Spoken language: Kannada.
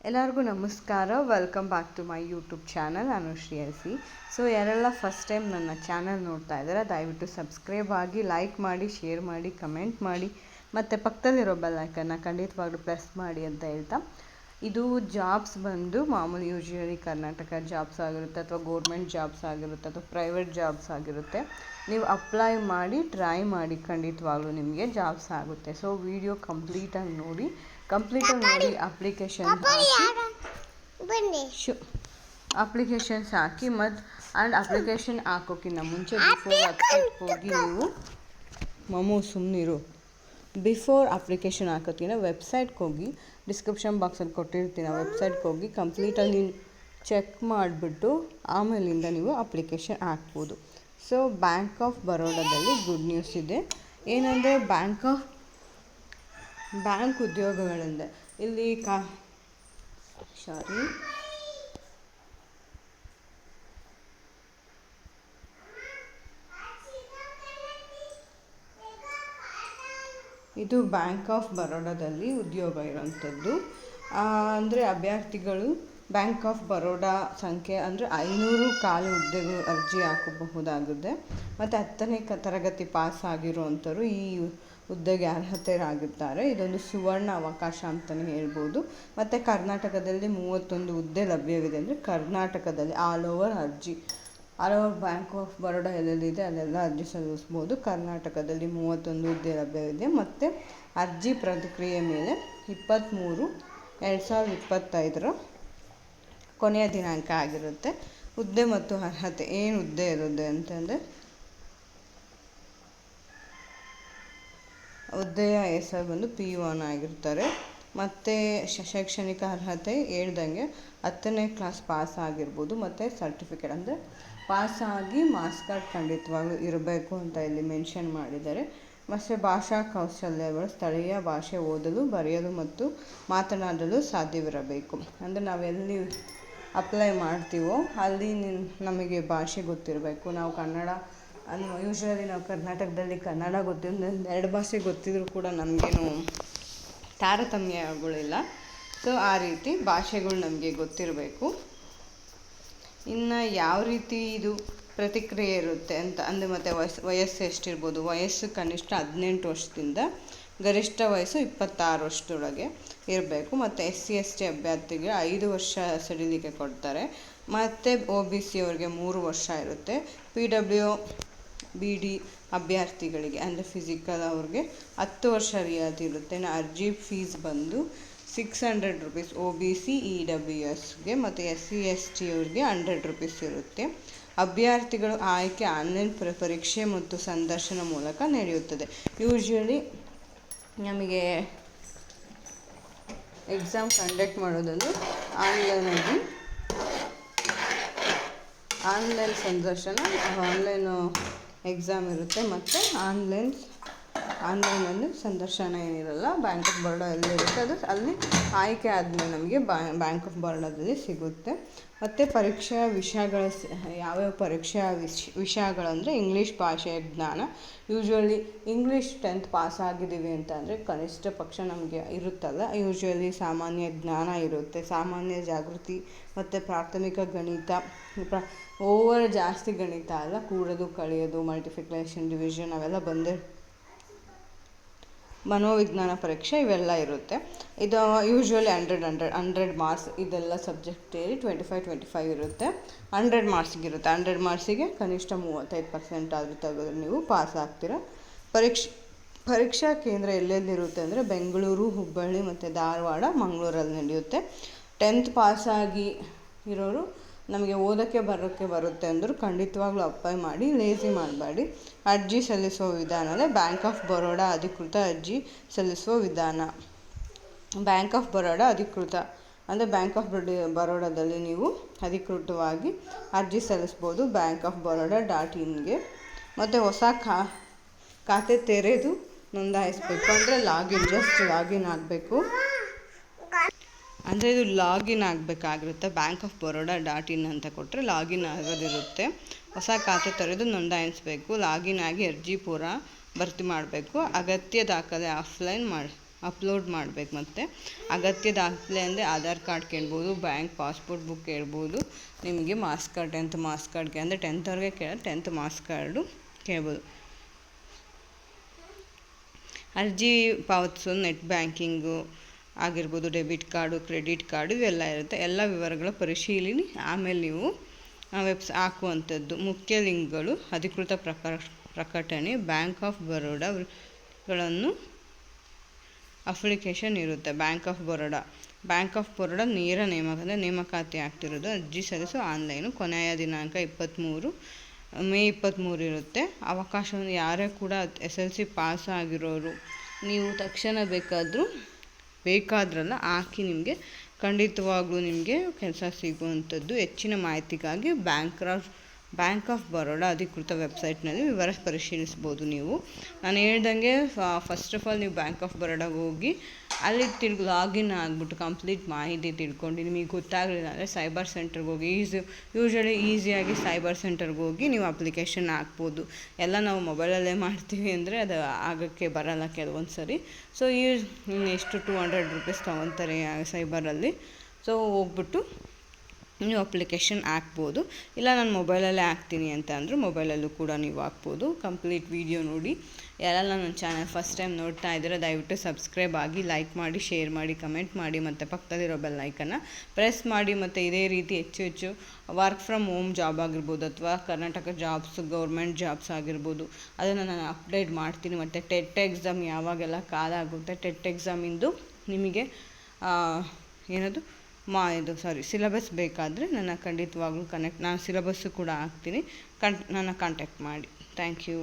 ಎಲ್ಲರಿಗೂ ನಮಸ್ಕಾರ. Welcome back to my YouTube channel Anushree LC. So ಯಾರೆಲ್ಲ ಫಸ್ಟ್ ಟೈಮ್ ನನ್ನ ಚಾನಲ್ ನೋಡ್ತಾ ಇದ್ದಾರೆ ದಯವಿಟ್ಟು ಸಬ್ಸ್ಕ್ರೈಬ್ ಆಗಿ, ಲೈಕ್ ಮಾಡಿ, ಶೇರ್ ಮಾಡಿ, ಕಮೆಂಟ್ ಮಾಡಿ, ಮತ್ತು ಪಕ್ಕದಲ್ಲಿರೋ ಬೆಲ್ ಐಕನ್ನ ಖಂಡಿತವಾಗ್ಲೂ ಪ್ರೆಸ್ ಮಾಡಿ ಅಂತ ಹೇಳ್ತಾ, ಇದು ಜಾಬ್ಸ್ ಬಂದು ಮಾಮೂಲಿ ಯೂಶುವಲಿ ಕರ್ನಾಟಕ ಜಾಬ್ಸ್ ಆಗಿರುತ್ತೆ ಅಥವಾ ಗೌರ್ಮೆಂಟ್ ಜಾಬ್ಸ್ ಆಗಿರುತ್ತೆ ಅಥವಾ ಪ್ರೈವೇಟ್ ಜಾಬ್ಸ್ ಆಗಿರುತ್ತೆ. ನೀವು ಅಪ್ಲೈ ಮಾಡಿ ಟ್ರೈ ಮಾಡಿ, ಖಂಡಿತವಾಗ್ಲೂ ನಿಮಗೆ ಜಾಬ್ಸ್ ಆಗುತ್ತೆ. ಸೊ ವಿಡಿಯೋ ಕಂಪ್ಲೀಟಾಗಿ ನೋಡಿ ಅಪ್ಲಿಕೇಶನ್ಸ್ ಹಾಕಿ ಮತ್ತು ಅಪ್ಲಿಕೇಶನ್ ಹಾಕೋಕ್ಕಿಂತ ಮುಂಚೆ ಬಿಫೋರ್ ವೆಬ್ಸೈಟ್ಗೆ ಹೋಗಿ ನೀವು ಸುಮ್ಮನಿರು ಬಿಫೋರ್ ಅಪ್ಲಿಕೇಶನ್ ಹಾಕೋಕ್ಕಿಂತ ವೆಬ್ಸೈಟ್ಗೆ ಹೋಗಿ ಡಿಸ್ಕ್ರಿಪ್ಷನ್ ಬಾಕ್ಸಲ್ಲಿ ಕೊಟ್ಟಿರ್ತೀನಿ. ಆ ವೆಬ್ಸೈಟ್ಗೆ ಹೋಗಿ ಕಂಪ್ಲೀಟಾಗಿ ನೀವು ಚೆಕ್ ಮಾಡಿಬಿಟ್ಟು ಆಮೇಲಿಂದ ನೀವು ಅಪ್ಲಿಕೇಶನ್ ಹಾಕ್ಬೋದು. ಸೊ ಬ್ಯಾಂಕ್ ಆಫ್ ಬರೋಡಾದಲ್ಲಿ ಗುಡ್ ನ್ಯೂಸ್ ಇದೆ. ಏನಂದರೆ ಬ್ಯಾಂಕ್ ಉದ್ಯೋಗಗಳಿಂದ ಇಲ್ಲಿ ಇದು ಬ್ಯಾಂಕ್ ಆಫ್ ಬರೋಡಾದಲ್ಲಿ ಉದ್ಯೋಗ ಇರೋಂಥದ್ದು. ಅಂದರೆ ಅಭ್ಯರ್ಥಿಗಳು ಬ್ಯಾಂಕ್ ಆಫ್ ಬರೋಡಾ ಸಂಖ್ಯೆ ಅಂದರೆ 500 ಖಾಲಿ ಹುದ್ದೆಗಳು ಅರ್ಜಿ ಹಾಕಬಹುದಾಗಿದೆ. ಮತ್ತು 10ನೇ ತರಗತಿ ಪಾಸ್ ಆಗಿರುವಂಥವ್ರು ಈ ಹುದ್ದೆಗೆ ಅರ್ಹತೆಯಾಗಿದ್ದಾರೆ. ಇದೊಂದು ಸುವರ್ಣ ಅವಕಾಶ ಅಂತಲೇ ಹೇಳ್ಬೋದು. ಮತ್ತು ಕರ್ನಾಟಕದಲ್ಲಿ 31 ಹುದ್ದೆ ಲಭ್ಯವಿದೆ. ಅಂದರೆ ಕರ್ನಾಟಕದಲ್ಲಿ all over bank of Baroda ಎಲ್ಲೆಲ್ಲಿದೆ ಅಲ್ಲೆಲ್ಲ ಅರ್ಜಿ ಸಲ್ಲಿಸ್ಬೋದು. ಕರ್ನಾಟಕದಲ್ಲಿ 31 ಹುದ್ದೆ ಲಭ್ಯವಿದೆ. ಮತ್ತು ಅರ್ಜಿ ಪ್ರತಿಕ್ರಿಯೆ ಮೇಲೆ 23/2025 ಕೊನೆಯ ದಿನಾಂಕ ಆಗಿರುತ್ತೆ. ಹುದ್ದೆ ಮತ್ತು ಅರ್ಹತೆ ಏನು ಹುದ್ದೆ ಇರುತ್ತೆ ಅಂತಂದರೆ, ಹುದ್ದೆಯ ಹೆಸರು ಬಂದು P1 ಆಗಿರ್ತಾರೆ. ಮತ್ತು ಶೈಕ್ಷಣಿಕ ಅರ್ಹತೆ ಹೇಳ್ದಂಗೆ 10ನೇ ಕ್ಲಾಸ್ ಪಾಸ್ ಆಗಿರ್ಬೋದು. ಮತ್ತು ಸರ್ಟಿಫಿಕೇಟ್ ಅಂದರೆ ಪಾಸಾಗಿ ಮಾರ್ಕ್ಸ್ ಕಾರ್ಡ್ ಖಂಡಿತವಾಗ್ಲೂ ಇರಬೇಕು ಅಂತ ಇಲ್ಲಿ ಮೆನ್ಷನ್ ಮಾಡಿದ್ದಾರೆ. ಮತ್ತು ಭಾಷಾ ಕೌಶಲ್ಯಗಳು ಸ್ಥಳೀಯ ಭಾಷೆ ಓದಲು, ಬರೆಯಲು ಮತ್ತು ಮಾತನಾಡಲು ಸಾಧ್ಯವಿರಬೇಕು. ಅಂದರೆ ನಾವೆಲ್ಲಿ ಅಪ್ಲೈ ಮಾಡ್ತೀವೋ ಅಲ್ಲಿ ನಮಗೆ ಭಾಷೆ ಗೊತ್ತಿರಬೇಕು. ನಾವು ಕನ್ನಡ ಯೂಶ್ವಲಿ ನಾವು ಕರ್ನಾಟಕದಲ್ಲಿ ಕನ್ನಡ ಗೊತ್ತಿಲ್ಲ, 2 ಭಾಷೆ ಗೊತ್ತಿದ್ರೂ ಕೂಡ ನಮಗೇನು ತಾರತಮ್ಯಗಳಿಲ್ಲ. ಸೊ ಆ ರೀತಿ ಭಾಷೆಗಳು ನಮಗೆ ಗೊತ್ತಿರಬೇಕು. ಇನ್ನು ಯಾವ ರೀತಿ ಇದು ಪ್ರತಿಕ್ರಿಯೆ ಇರುತ್ತೆ ಅಂತ ಅಂದರೆ, ಮತ್ತು ವಯಸ್ಸು ಎಷ್ಟಿರ್ಬೋದು? ವಯಸ್ಸು ಕನಿಷ್ಠ 18 ವರ್ಷದಿಂದ ಗರಿಷ್ಠ ವಯಸ್ಸು 26 ವರ್ಷದೊಳಗೆ ಇರಬೇಕು. ಮತ್ತು SC/ST ಅಭ್ಯರ್ಥಿಗೆ 5 ವರ್ಷ ಸಡಿಲಿಕೆ ಕೊಡ್ತಾರೆ. ಮತ್ತು OBC ಅವ್ರಿಗೆ 3 ವರ್ಷ ಇರುತ್ತೆ. PWBD ಅಭ್ಯರ್ಥಿಗಳಿಗೆ ಅಂದರೆ ಫಿಸಿಕಲ್ ಅವ್ರಿಗೆ 10 ವರ್ಷ ರಿಯಾಯಿತಿ ಇರುತ್ತೆ. ಅರ್ಜಿ ಫೀಸ್ ಬಂದು 600 ರೂಪೀಸ್ OBC EWSಗೆ. ಮತ್ತು SC/ST ಅವ್ರಿಗೆ 100 ರೂಪೀಸ್ ಇರುತ್ತೆ. ಅಭ್ಯರ್ಥಿಗಳು ಆಯ್ಕೆ ಆನ್ಲೈನ್ ಪರೀಕ್ಷೆ ಮತ್ತು ಸಂದರ್ಶನ ಮೂಲಕ ನಡೆಯುತ್ತದೆ. ಯೂಶ್ವಲಿ ನಮಗೆ ಎಕ್ಸಾಮ್ ಕಂಡಕ್ಟ್ ಮಾಡೋದಂದ್ರೆ ಆನ್ಲೈನ್ ಸಂದರ್ಶನ, ಆನ್ಲೈನು ಎಕ್ಸಾಮ್ ಇರುತ್ತೆ. ಮತ್ತು ಆನ್ಲೈನಲ್ಲಿ ಸಂದರ್ಶನ ಏನಿರಲ್ಲ. ಬ್ಯಾಂಕ್ ಆಫ್ ಬರೋಡಾ ಎಲ್ಲಿರುತ್ತೆ ಅದು ಅಲ್ಲಿ ಆಯ್ಕೆ ಆದಮೇಲೆ ನಮಗೆ ಬ್ಯಾಂಕ್ ಆಫ್ ಬರೋಡಾದಲ್ಲಿ ಸಿಗುತ್ತೆ. ಮತ್ತು ಪರೀಕ್ಷಾ ವಿಷಯಗಳ ಯಾವ್ಯಾವ ಪರೀಕ್ಷಾ ವಿಷಯಗಳಂದರೆ ಇಂಗ್ಲೀಷ್ ಭಾಷೆಯ ಜ್ಞಾನ. ಯೂಶ್ವಲಿ ಇಂಗ್ಲೀಷ್ 10th ಪಾಸ್ ಆಗಿದ್ದೀವಿ ಅಂತ ಅಂದರೆ ಕನಿಷ್ಠ ಪಕ್ಷ ನಮಗೆ ಇರುತ್ತಲ್ಲ, ಯೂಶ್ವಲಿ ಸಾಮಾನ್ಯ ಜ್ಞಾನ ಇರುತ್ತೆ, ಸಾಮಾನ್ಯ ಜಾಗೃತಿ ಮತ್ತು ಪ್ರಾಥಮಿಕ ಗಣಿತ, ಓವರ್ ಜಾಸ್ತಿ ಗಣಿತ ಅಲ್ಲ, ಕೂಡೋದು ಕಳೆಯೋದು, ಮಲ್ಟಿಪ್ಲಿಕೇಶನ್ ಡಿವಿಷನ್ ಅವೆಲ್ಲ ಬಂದೇ, ಮನೋವಿಜ್ಞಾನ ಪರೀಕ್ಷೆ ಇವೆಲ್ಲ ಇರುತ್ತೆ. ಇದು ಯೂಶ್ವಲಿ 100 ಮಾರ್ಕ್ಸ್. ಇದೆಲ್ಲ ಸಬ್ಜೆಕ್ಟ್ ಸೇರಿ 25 ಇರುತ್ತೆ. 100 ಮಾರ್ಕ್ಸಿಗೆ ಇರುತ್ತೆ. 100 ಮಾರ್ಕ್ಸಿಗೆ ಕನಿಷ್ಠ 35% ಆದರೂ ತೆಗೆದ್ರೆ ನೀವು ಪಾಸ್ ಆಗ್ತೀರ. ಪರೀಕ್ಷಾ ಕೇಂದ್ರ ಎಲ್ಲೆಲ್ಲಿರುತ್ತೆ ಅಂದರೆ ಬೆಂಗಳೂರು, ಹುಬ್ಬಳ್ಳಿ ಮತ್ತು ಧಾರವಾಡ, ಮಂಗಳೂರಲ್ಲಿ ನಡೆಯುತ್ತೆ. 10th ಪಾಸಾಗಿ ಇರೋರು ನಮಗೆ ಓದೋಕ್ಕೆ ಬರುತ್ತೆ ಅಂದರೂ ಖಂಡಿತವಾಗ್ಲೂ ಅಪ್ಲೈ ಮಾಡಿ, ಲೇಸಿ ಮಾಡಬೇಡಿ. ಅರ್ಜಿ ಸಲ್ಲಿಸುವ ವಿಧಾನ ಅಂದರೆ ಬ್ಯಾಂಕ್ ಆಫ್ ಬರೋಡಾ ಅಧಿಕೃತ ಅರ್ಜಿ ಸಲ್ಲಿಸುವ ವಿಧಾನ. ಬ್ಯಾಂಕ್ ಆಫ್ ಬರೋಡಾ ಅಧಿಕೃತ ಅಂದರೆ ಬ್ಯಾಂಕ್ ಆಫ್ ಬರೋಡಾದಲ್ಲಿ ನೀವು ಅಧಿಕೃತವಾಗಿ ಅರ್ಜಿ ಸಲ್ಲಿಸ್ಬೋದು bankoffbaroda.inಗೆ. ಮತ್ತು ಹೊಸ ಖಾತೆ ತೆರೆದು ನೋಂದಾಯಿಸಬೇಕು. ಅಂದರೆ ಲಾಗಿನ್ ಆಗಬೇಕು. ಅಂದರೆ ಇದು ಲಾಗಿನ್ ಆಗಬೇಕಾಗಿರುತ್ತೆ. bankoffbaroda.in ಅಂತ ಕೊಟ್ಟರೆ ಲಾಗಿನ್ ಆಗೋದಿರುತ್ತೆ. ಹೊಸ ಖಾತೆ ತೆರೆದು ನೋಂದಾಯಿಸಬೇಕು. ಲಾಗಿನ್ ಆಗಿ ಅರ್ಜಿ ಭರ್ತಿ ಮಾಡಬೇಕು. ಅಗತ್ಯ ದಾಖಲೆ ಆಫ್ಲೈನ್ ಅಪ್ಲೋಡ್ ಮಾಡಬೇಕು. ಮತ್ತು ಅಗತ್ಯ ದಾಖಲೆ ಅಂದರೆ ಆಧಾರ್ ಕಾರ್ಡ್ ಕೇಳ್ಬೋದು, ಬ್ಯಾಂಕ್ ಪಾಸ್ಬುಕ್ ಬುಕ್ ಕೇಳ್ಬೋದು, ನಿಮಗೆ ಮಾರ್ಕ್ಸ್ ಕಾರ್ಡ್ 10th ಮಾರ್ಕ್ಸ್ ಕಾರ್ಡ್ಗೆ ಅಂದರೆ 10th ಕೇಳೋದು 10th ಮಾರ್ಕ್ಸ್ ಕಾರ್ಡು ಕೇಳ್ಬೋದು. ಅರ್ಜಿ ಪಾವತಿಸೋದು ನೆಟ್ ಬ್ಯಾಂಕಿಂಗು ಆಗಿರ್ಬೋದು, ಡೆಬಿಟ್ ಕಾರ್ಡು, ಕ್ರೆಡಿಟ್ ಕಾರ್ಡು ಇವೆಲ್ಲ ಇರುತ್ತೆ. ಎಲ್ಲ ವಿವರಗಳ ಪರಿಶೀಲನೆ ಆಮೇಲೆ ನೀವು ಹಾಕುವಂಥದ್ದು. ಮುಖ್ಯ ಲಿಂಕ್ಗಳು: ಅಧಿಕೃತ ಪ್ರಕಟಣೆ, ಬ್ಯಾಂಕ್ ಆಫ್ ಬರೋಡಾಗಳನ್ನು ಅಪ್ಲಿಕೇಶನ್ ಇರುತ್ತೆ. ಬ್ಯಾಂಕ್ ಆಫ್ ಬರೋಡಾ ನೇರ ನೇಮಕಾತಿ ಆಗ್ತಿರೋದು. ಅರ್ಜಿ ಸಲ್ಲಿಸು ಆನ್ಲೈನು. ಕೊನೆಯ ದಿನಾಂಕ ಮೇ 23 ಇರುತ್ತೆ. ಅವಕಾಶವನ್ನು ಯಾರೇ ಕೂಡ SLC ಪಾಸ್ ಆಗಿರೋರು ನೀವು ತಕ್ಷಣ ಬೇಕಾದ್ರಲ್ಲ ಹಾಕಿ, ನಿಮಗೆ ಖಂಡಿತವಾಗ್ಲೂ ನಿಮಗೆ ಕೆಲಸ ಸಿಗುವಂಥದ್ದು. ಹೆಚ್ಚಿನ ಮಾಹಿತಿಗಾಗಿ ಬ್ಯಾಂಕ್ ಆಫ್ ಬರೋಡಾ ಅಧಿಕೃತ ವೆಬ್ಸೈಟ್ನಲ್ಲಿ ವಿವರ ಪರಿಶೀಲಿಸ್ಬೋದು. ನೀವು ನಾನು ಹೇಳ್ದಂಗೆ ಫಸ್ಟ್ ಆಫ್ ಆಲ್ ನೀವು ಬ್ಯಾಂಕ್ ಆಫ್ ಬರೋಡಾಗೆ ಹೋಗಿ ಅಲ್ಲಿ ಲಾಗಿನ್ ಆಗಿಬಿಟ್ಟು ಕಂಪ್ಲೀಟ್ ಮಾಹಿತಿ ತಿಳ್ಕೊಂಡು ನಿಮಗೆ ಗೊತ್ತಾಗಲಿಲ್ಲ ಅಂದರೆ ಸೈಬರ್ ಸೆಂಟರ್ಗೆ ಹೋಗಿ ಯೂಶ್ವಲಿ ಈಸಿಯಾಗಿ ಸೈಬರ್ ಸೆಂಟರ್ಗೆ ಹೋಗಿ ನೀವು ಅಪ್ಲಿಕೇಶನ್ ಹಾಕ್ಬೋದು. ಎಲ್ಲ ನಾವು ಮೊಬೈಲಲ್ಲೇ ಮಾಡ್ತೀವಿ ಅಂದರೆ ಅದು ಆಗೋಕ್ಕೆ ಬರೋಲ್ಲ ಕೆಲವೊಂದು ಸರಿ. ಸೊ ಎಷ್ಟು 200 ರೂಪೀಸ್ ತೊಗೊತಾರೆ ಸೈಬರಲ್ಲಿ. ಸೊ ಹೋಗ್ಬಿಟ್ಟು ನೀವು ಅಪ್ಲಿಕೇಶನ್ ಹಾಕ್ಬೋದು. ಇಲ್ಲ ನಾನು ಮೊಬೈಲಲ್ಲೇ ಹಾಕ್ತೀನಿ ಅಂತ ಅಂದರೆ ಮೊಬೈಲಲ್ಲೂ ಕೂಡ ನೀವು ಹಾಕ್ಬೋದು. ಕಂಪ್ಲೀಟ್ ವಿಡಿಯೋ ನೋಡಿ. ಯಾರೆಲ್ಲ ನನ್ನ ಚಾನಲ್ ಫಸ್ಟ್ ಟೈಮ್ ನೋಡ್ತಾ ಇದ್ದೀರ ದಯವಿಟ್ಟು ಸಬ್ಸ್ಕ್ರೈಬ್ ಆಗಿ, ಲೈಕ್ ಮಾಡಿ, ಶೇರ್ ಮಾಡಿ, ಕಮೆಂಟ್ ಮಾಡಿ, ಮತ್ತು ಪಕ್ಕದಲ್ಲಿರೋ ಬೆಲ್ ಐಕನ್ನ ಪ್ರೆಸ್ ಮಾಡಿ. ಮತ್ತು ಇದೇ ರೀತಿ ಹೆಚ್ಚು ವರ್ಕ್ ಫ್ರಮ್ ಹೋಮ್ ಜಾಬ್ ಆಗಿರ್ಬೋದು ಅಥವಾ ಕರ್ನಾಟಕ ಜಾಬ್ಸ್, ಗೌರ್ಮೆಂಟ್ ಜಾಬ್ಸ್ ಆಗಿರ್ಬೋದು, ಅದನ್ನು ನಾನು ಅಪ್ಡೇಟ್ ಮಾಡ್ತೀನಿ. ಮತ್ತು ಟೆಟ್ ಎಕ್ಸಾಮ್ ಯಾವಾಗೆಲ್ಲ ಕಾಲ ಆಗುತ್ತೆ, ಟೆಟ್ ಎಕ್ಸಾಮಿಂದು ನಿಮಗೆ ಸಿಲೆಬಸ್ ಬೇಕಾದರೆ ನನ್ನ ಖಂಡಿತವಾಗ್ಲೂ ನಾನು ಸಿಲೆಬಸ್ಸು ಕೂಡ ಹಾಕ್ತೀನಿ. ನನ್ನ ಕಾಂಟ್ಯಾಕ್ಟ್ ಮಾಡಿ. Thank you.